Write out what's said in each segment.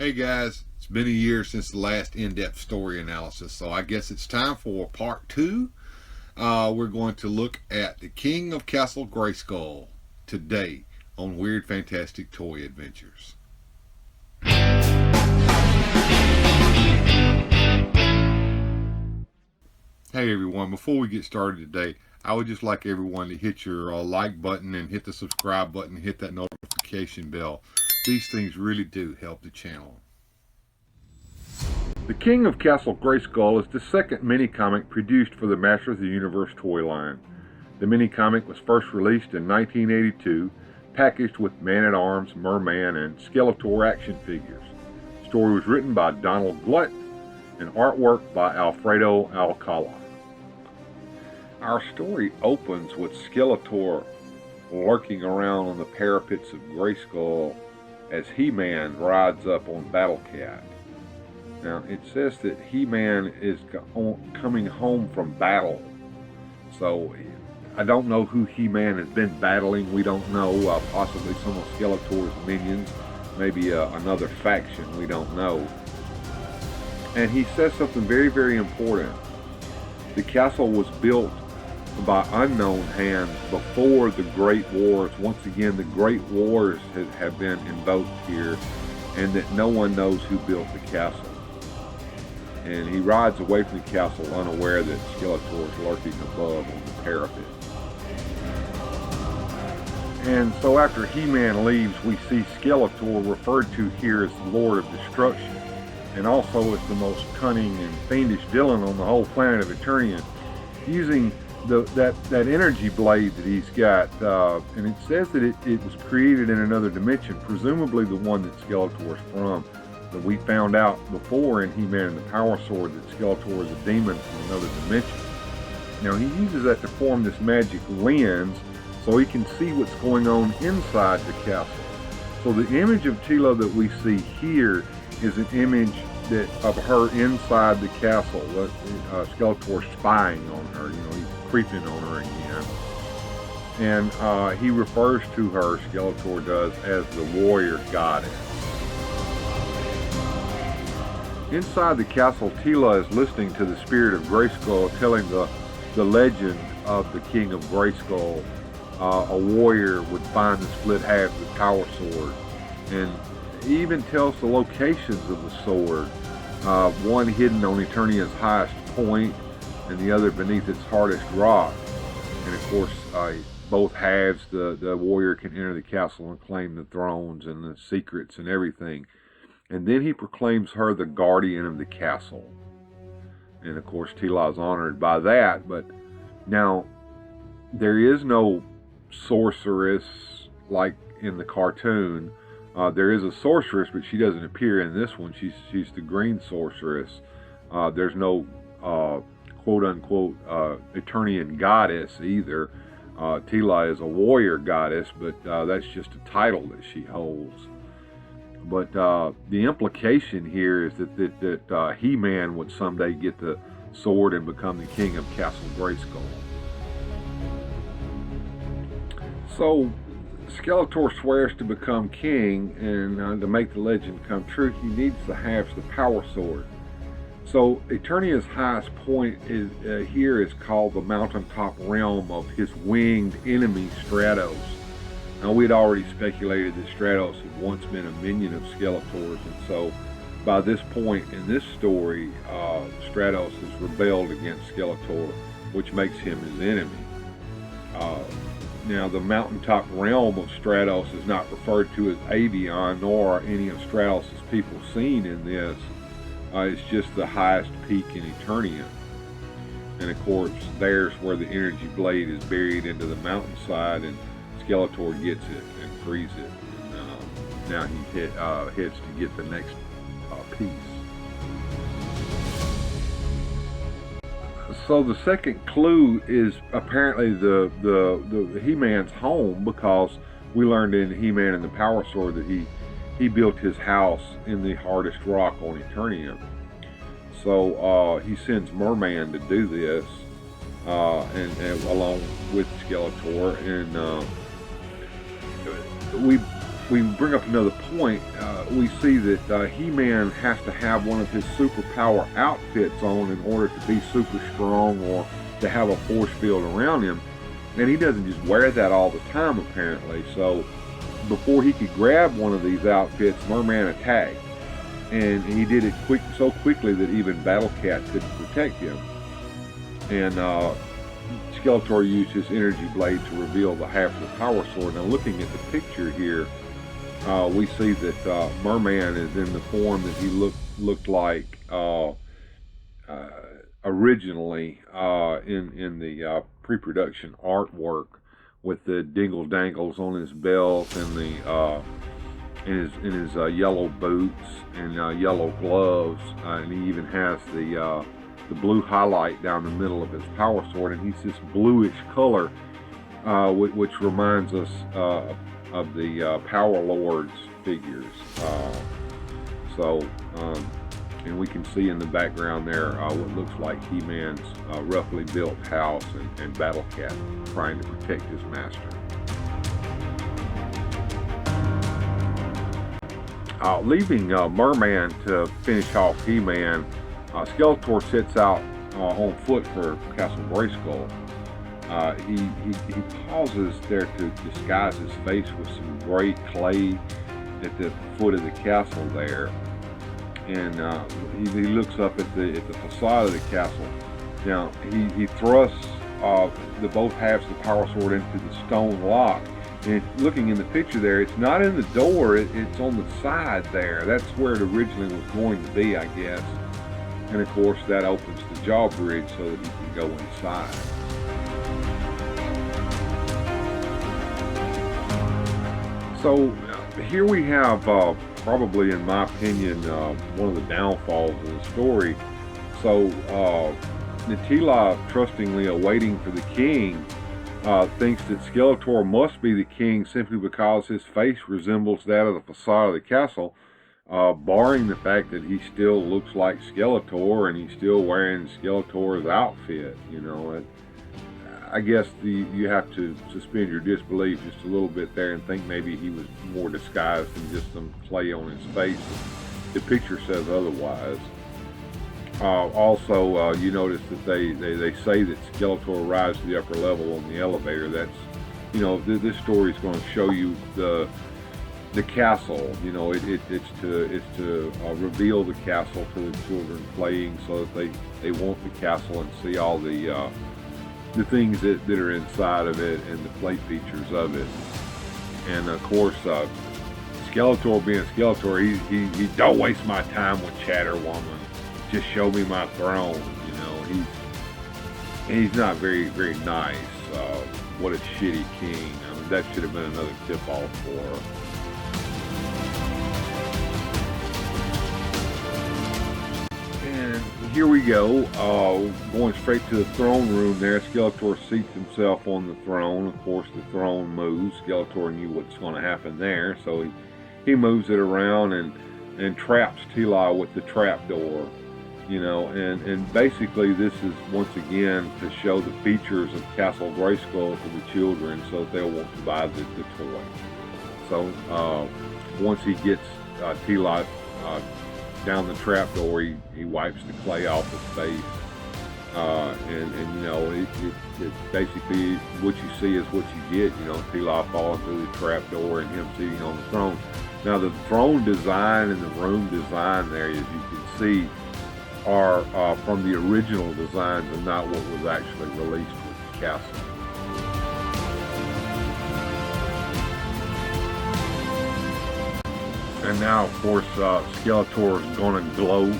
Hey guys, it's been a year since the last in-depth story analysis, so I guess it's time for part two. We're going to look at the King of Castle Grayskull today on Weird Fantastic Toy Adventures. Hey everyone, before we get started today, I would just like everyone to hit your like button and hit the subscribe button, hit that notification bell. These things really do help the channel. The King of Castle Grayskull is the second mini-comic produced for the Masters of the Universe toy line. The mini-comic was first released in 1982, packaged with Man-at-Arms, Merman, and Skeletor action figures. The story was written by Donald Glut and artwork by Alfredo Alcala. Our story opens with Skeletor lurking around on the parapets of Grayskull as He-Man rides up on Battle Cat. Now, it says that He-Man is coming home from battle. So, I don't know who He-Man has been battling. We don't know. Possibly some of Skeletor's minions. Maybe another faction. We don't know. And he says something very, very important. The castle was built by unknown hands before the Great Wars. Once again, the Great Wars have been invoked here. And that no one knows who built the castle. And he rides away from the castle unaware that Skeletor is lurking above on the parapet. And so after He-Man leaves, we see Skeletor referred to here as the Lord of Destruction, and also as the most cunning and fiendish villain on the whole planet of Eternia, using that energy blade that he's got, and it says that it was created in another dimension, presumably the one that Skeletor is from. But we found out before in He-Man and the Power Sword that Skeletor is a demon from another dimension. Now he uses that to form this magic lens so he can see what's going on inside the castle. So the image of Teela that we see here is an image of her inside the castle. Skeletor spying on her, he's creeping on her again. And he refers to her, Skeletor does, as the warrior goddess. Inside the castle, Teela is listening to the spirit of Grayskull telling the legend of the King of Grayskull. A warrior would find the split halves of the Power Sword, and he even tells the locations of the sword. One hidden on Eternia's highest point, and the other beneath its hardest rock. And of course, both halves, the warrior can enter the castle and claim the thrones and the secrets and everything. And then he proclaims her the guardian of the castle. And of course, Teela is honored by that. But now, there is no sorceress like in the cartoon. There is a sorceress, but she doesn't appear in this one. She's the green sorceress. There's no quote-unquote Eternian goddess either. Teela is a warrior goddess, but that's just a title that she holds. But the implication here is that He-Man would someday get the sword and become the King of Castle Grayskull. So Skeletor swears to become king, and to make the legend come true, he needs the halves the Power Sword. So Eternia's highest point is here is called the mountaintop realm of his winged enemy Stratos. Now, we had already speculated that Stratos had once been a minion of Skeletor's, and so by this point in this story, Stratos has rebelled against Skeletor, which makes him his enemy. Now, the mountaintop realm of Stratos is not referred to as Avion, nor are any of Stratos' people seen in this. It's just the highest peak in Eternia. And of course, there's where the energy blade is buried into the mountainside, and Skeletor gets it and frees it. Now he heads to get the next piece. So the second clue is apparently the He-Man's home, because we learned in He-Man and the Power Sword that he built his house in the hardest rock on Eternia. So he sends Merman to do this, and along with Skeletor, and we we bring up another point. We see that He-Man has to have one of his superpower outfits on in order to be super strong or to have a force field around him. And he doesn't just wear that all the time, apparently. So before he could grab one of these outfits, Merman attacked. And he did it so quickly that even Battle Cat couldn't protect him. And Skeletor used his energy blade to reveal the half of the power sword. Now, looking at the picture here, we see that Merman is in the form that he looked like originally in the pre-production artwork, with the dingle dangles on his belt and the in his yellow boots and yellow gloves, and he even has the blue highlight down the middle of his power sword, and he's this bluish color, which reminds us of the Power Lords figures. And we can see in the background there what looks like He-Man's roughly built house and Battle Cat trying to protect his master. Leaving Merman to finish off He-Man, Skeletor sets out on foot for Castle Grayskull. He pauses there to disguise his face with some gray clay at the foot of the castle there, and he looks up at the facade of the castle. Now he thrusts both halves of the power sword into the stone lock. And looking in the picture there, it's not in the door, it's on the side there. That's where it originally was going to be, I guess. And of course that opens the jaw bridge so that he can go inside. So here we have probably, in my opinion, one of the downfalls of the story. So Natila, trustingly awaiting for the king, thinks that Skeletor must be the king simply because his face resembles that of the facade of the castle, barring the fact that he still looks like Skeletor and he's still wearing Skeletor's outfit. You know, I guess you have to suspend your disbelief just a little bit there and think maybe he was more disguised than just some clay on his face. The picture says otherwise. Also, you notice that they say that Skeletor arrives to the upper level on the elevator. That's, you know, this story is going to show you the castle. You know, it's to reveal the castle to the children playing, so that they want the castle and see all the things that are inside of it and the play features of it. And of course, Skeletor being Skeletor, he don't waste my time with Chatter Woman. Just show me my throne. You know, he's not very nice. What a shitty king. I mean, that should have been another tip off for her. And here we go, going straight to the throne room there. Skeletor seats himself on the throne. Of course, the throne moves. Skeletor knew what's going to happen there, so he moves it around and traps Tila with the trapdoor. You know, and basically this is once again to show the features of Castle Grayskull to the children so that they'll want to buy the toy. So once he gets Tila down the trapdoor, he wipes the clay off his face, and you know, it basically what you see is what you get. You know, Tila falling through the trapdoor and him sitting on the throne. Now the throne design and the room design there, as you can see, are from the original designs and not what was actually released with the castle. And now, of course, Skeletor is going to gloat.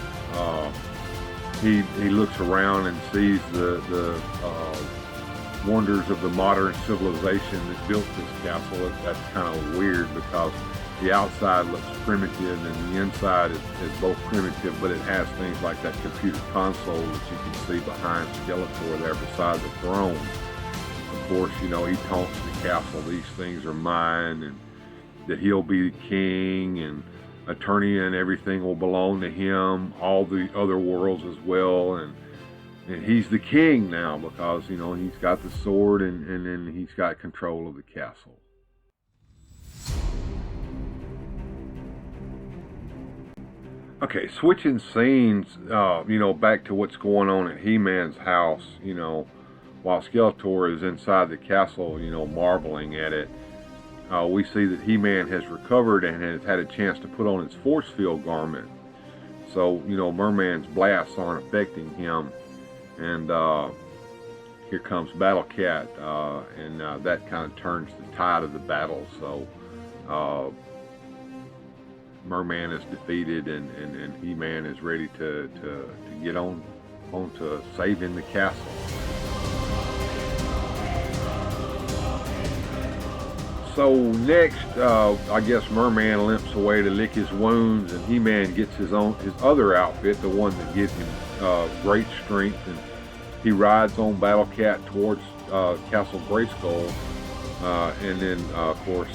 He looks around and sees the wonders of the modern civilization that built this castle. That's kind of weird because the outside looks primitive and the inside is both primitive, but it has things like that computer console that you can see behind Skeletor there beside the throne. Of course, you know, he taunts the castle, these things are mine, and that he'll be the king, and Eternia and everything will belong to him, all the other worlds as well, and he's the king now because, you know, he's got the sword and then he's got control of the castle. Okay, switching scenes, back to what's going on at He-Man's house, while Skeletor is inside the castle, marveling at it. We see that He-Man has recovered and has had a chance to put on his force field garment. So, Merman's blasts aren't affecting him. And here comes Battle Cat, and that kind of turns the tide of the battle. So, Merman is defeated, and He-Man is ready to get on to saving the castle. So next, I guess Merman limps away to lick his wounds, and He-Man gets his other outfit, the one that gives him great strength, and he rides on Battle Cat towards Castle Grayskull, and then of course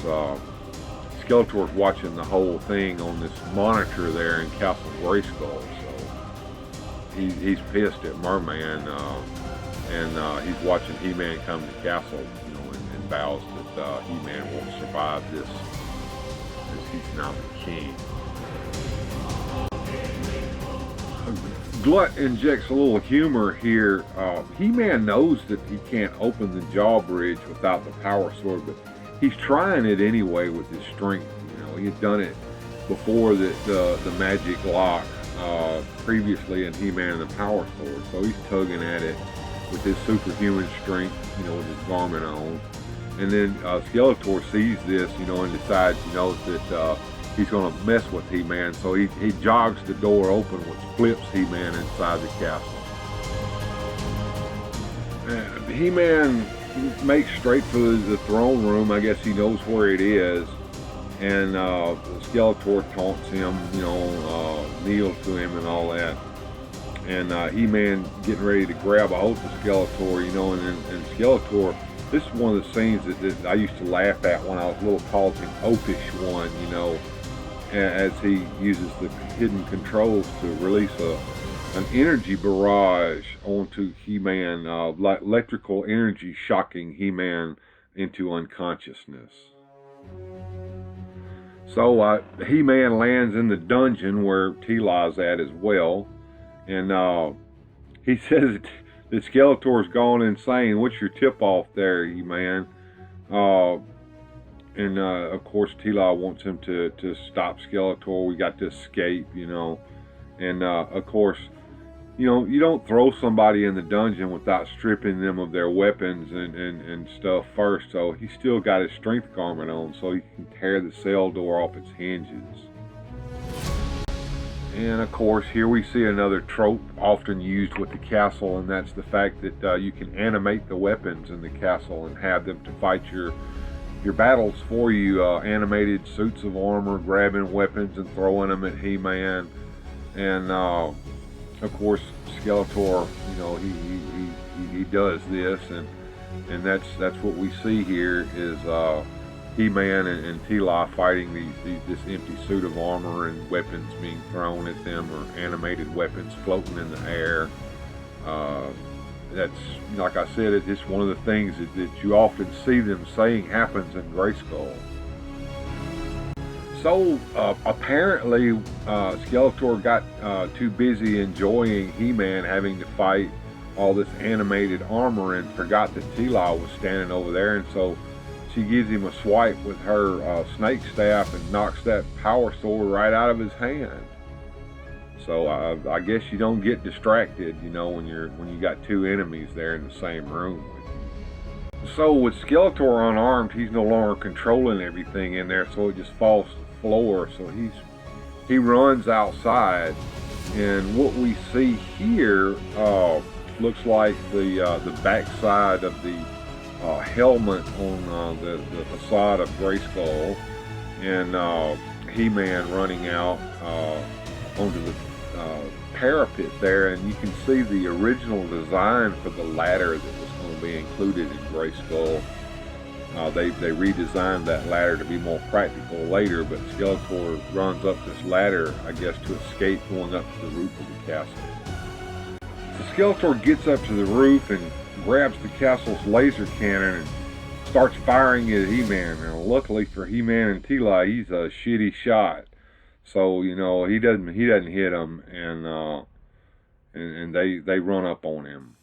Skeletor's watching the whole thing on this monitor there in Castle Grayskull, so he's pissed at Merman, and he's watching He-Man come to the castle, and vows that He-Man won't survive this, as he's now the king. Glut injects a little humor here. He-Man knows that he can't open the drawbridge without the power sword, but he's trying it anyway with his strength. He had done it before the magic lock previously in He-Man and the Power Sword, so he's tugging at it with his superhuman strength, with his garment on. And then Skeletor sees this, and decides, that he's going to mess with He-Man, so he jogs the door open, which flips He-Man inside the castle. He-Man makes straight for the throne room. I guess he knows where it is, and Skeletor taunts him, kneel to him and all that. And He-Man getting ready to grab a hold of Skeletor, and Skeletor, this is one of the scenes that I used to laugh at when I was little, called him Oafish One, as he uses the hidden controls to release an energy barrage onto He-Man, electrical energy shocking He-Man into unconsciousness. So He-Man lands in the dungeon where T-Law's at as well, and he says that Skeletor's gone insane. What's your tip-off there, He-Man? And of course T-Law wants him to stop Skeletor. We got to escape, and of course, you don't throw somebody in the dungeon without stripping them of their weapons and stuff first. So he's still got his strength garment on, so he can tear the cell door off its hinges. And of course, here we see another trope often used with the castle, and that's the fact that you can animate the weapons in the castle and have them to fight your battles for you. Animated suits of armor, grabbing weapons and throwing them at He-Man, and of course Skeletor, he does this, and that's what we see here is He-Man and T-Law fighting this empty suit of armor and weapons being thrown at them, or animated weapons floating in the air. That's, like I said, it's just one of the things that you often see them saying happens in Grayskull. So apparently Skeletor got too busy enjoying He-Man having to fight all this animated armor and forgot that T-Law was standing over there, and so she gives him a swipe with her snake staff and knocks that power sword right out of his hand. So I guess you don't get distracted, when you got two enemies there in the same room with you. So with Skeletor unarmed, he's no longer controlling everything in there, so it just falls to the floor. So he runs outside, and what we see here looks like the backside of the helmet on the facade of Grayskull, and He-Man running out onto the parapet there, and you can see the original design for the ladder that was going to be included in Grayskull. They redesigned that ladder to be more practical later, but Skeletor runs up this ladder, I guess, to escape going up to the roof of the castle. So Skeletor gets up to the roof and grabs the castle's laser cannon and starts firing at He-Man. Now, luckily for He-Man and T-Law, he's a shitty shot. So you know he doesn't hit them, and they run up on him.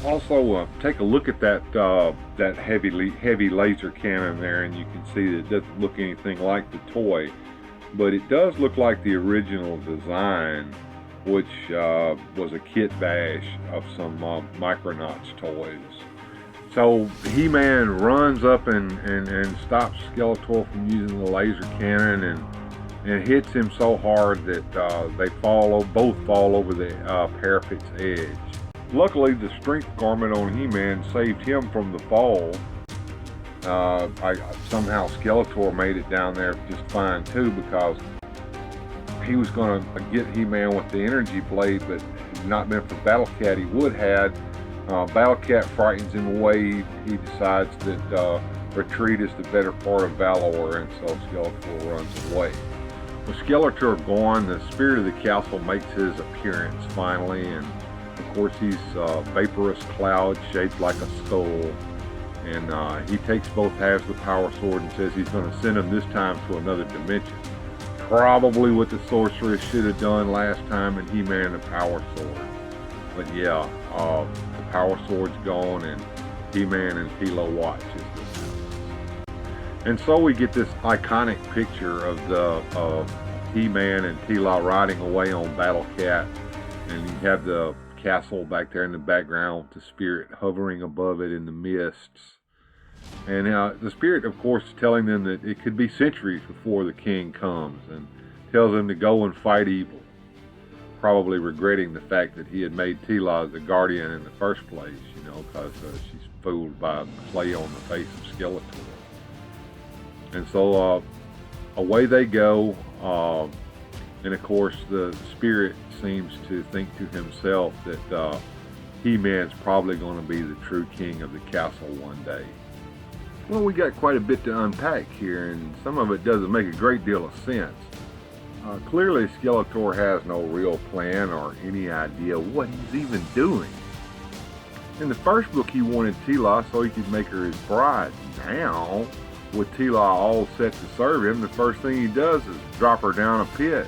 Also, take a look at that heavy laser cannon there, and you can see that it doesn't look anything like the toy, but it does look like the original design, which was a kit bash of some Micronauts toys. So He-Man runs up and stops Skeletor from using the laser cannon and hits him so hard that both fall over the parapet's edge. Luckily, the strength garment on He-Man saved him from the fall. Somehow Skeletor made it down there just fine too, because he was going to get He-Man with the energy blade, but if not been for Battle Cat, he would have. Battle Cat frightens him away. He decides that retreat is the better part of valor, and so Skeletor runs away. With Skeletor gone, the spirit of the castle makes his appearance finally, and of course he's a vaporous cloud shaped like a skull, and he takes both halves of the power sword and says he's going to send him this time to another dimension. Probably what the sorceress should have done last time in He-Man and the Power Sword. But yeah, the Power Sword's gone, and He-Man and Tila watch as this happens. And so we get this iconic picture of He-Man and Tila riding away on Battle Cat, and you have the castle back there in the background with the spirit hovering above it in the mists. And the spirit, of course, is telling them that it could be centuries before the king comes, and tells them to go and fight evil, probably regretting the fact that he had made Tila the guardian in the first place, you know, because she's fooled by clay on the face of Skeletor. And so away they go, and of course the spirit seems to think to himself that He-Man's probably going to be the true king of the castle one day. Well, we got quite a bit to unpack here, and some of it doesn't make a great deal of sense. Clearly Skeletor has no real plan or any idea what he's even doing. In the first book he wanted Tila so he could make her his bride. Now, with Tila all set to serve him, the first thing he does is drop her down a pit.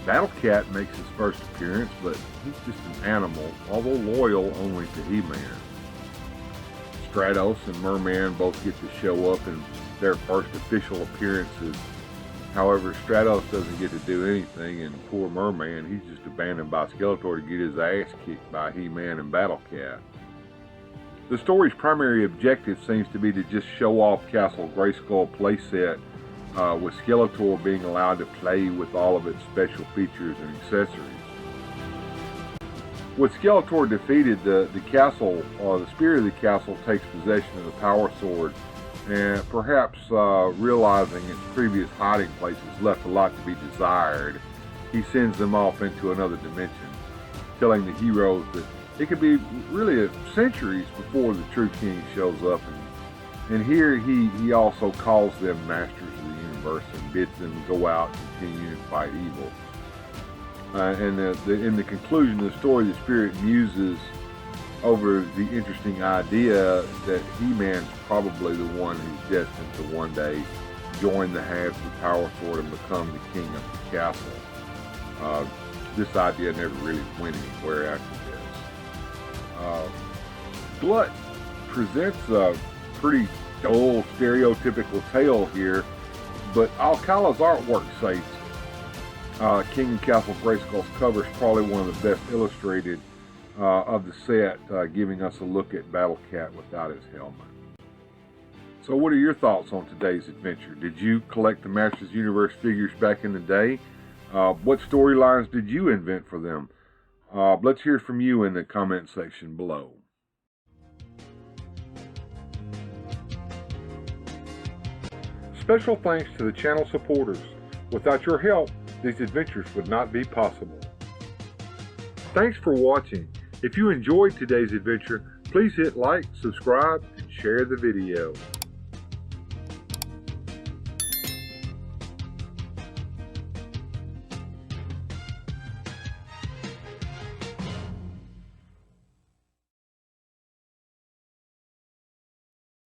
Battle Cat makes his first appearance, but he's just an animal, although loyal only to He-Man. Stratos and Merman both get to show up in their first official appearances. However, Stratos doesn't get to do anything, and poor Merman, he's just abandoned by Skeletor to get his ass kicked by He-Man and Battle Cat. The story's primary objective seems to be to just show off Castle Grayskull playset, with Skeletor being allowed to play with all of its special features and accessories. With Skeletor defeated, the castle, the spirit of the castle takes possession of the Power Sword, and perhaps realizing its previous hiding places left a lot to be desired, he sends them off into another dimension, telling the heroes that it could be really centuries before the true king shows up, and here he also calls them masters of the universe and bids them go out and continue to fight evil. And in the conclusion of the story, the spirit muses over the interesting idea that He-Man's probably the one who's destined to one day join the halves of the Power Sword and become the king of the castle. This idea never really went anywhere after this. Glut presents a pretty dull, stereotypical tale here, but Alcala's artwork saves it. King of Castle Grayskull's cover is probably one of the best illustrated of the set, giving us a look at Battle Cat without his helmet. So what are your thoughts on today's adventure? Did you collect the Masters Universe figures back in the day? What storylines did you invent for them? Let's hear from you in the comment section below. Special thanks to the channel supporters. Without your help, these adventures would not be possible. Thanks for watching. If you enjoyed today's adventure, please hit like, subscribe, and share the video.